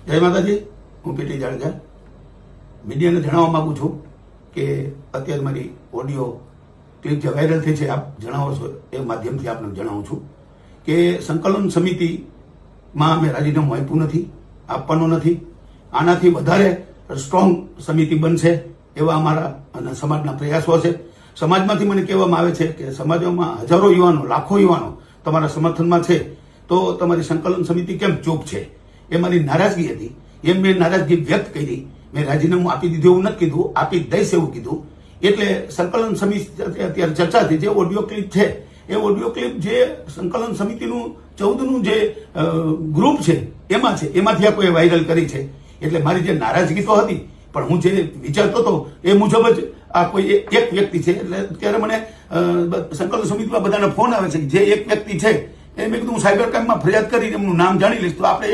જય માતાજી, હું પીટી જાડેજા મીડિયાને જણાવવા માંગુ છું કે અત્યારે મારી ઓડિયો ક્લિપ જે વાયરલ થઈ છે, આપ જણાવો છો એ માધ્યમથી આપને જણાવું છું કે સંકલન સમિતિમાં અમે રાજીનામું આપ્યું નથી, આપવાનું નથી. આનાથી વધારે સ્ટ્રોંગ સમિતિ બનશે એવા અમારા અને સમાજના પ્રયાસો છે. સમાજમાંથી મને કહેવામાં આવે છે કે સમાજમાં હજારો યુવાનો, લાખો યુવાનો તમારા સમર્થનમાં છે, તો તમારી સંકલન સમિતિ કેમ ચૂપ છે? એ મારી નારાજગી હતી. એમ મેં નારાજગી વ્યક્ત કરી. મેં રાજીનામું આપી દીધું એવું નથી કીધું, આપી દઈશ એવું કીધું. એટલે સંકલન સમિતિ અત્યારે ચર્ચા થઈ, જે ઓડિયો ક્લિપ છે એ ઓડિયો ક્લિપ જે સંકલન સમિતિનું 14નું જે ગ્રુપ છે એમાં છે, એમાંથી આ કોઈ વાયરલ કરી છે. એટલે મારી જે નારાજગી તો હતી, પણ હું જે વિચારતો હતો એ મુજબ જ આ કોઈ એક વ્યક્તિ છે. એટલે ત્યારે મને સંકલન સમિતિમાં બધાને ફોન આવે છે કે જે એક વ્યક્તિ છે એ મેં કીધું હું સાયબર ક્રાઇમમાં ફરિયાદ કરીને એમનું નામ જાણી લઈશ, તો આપણે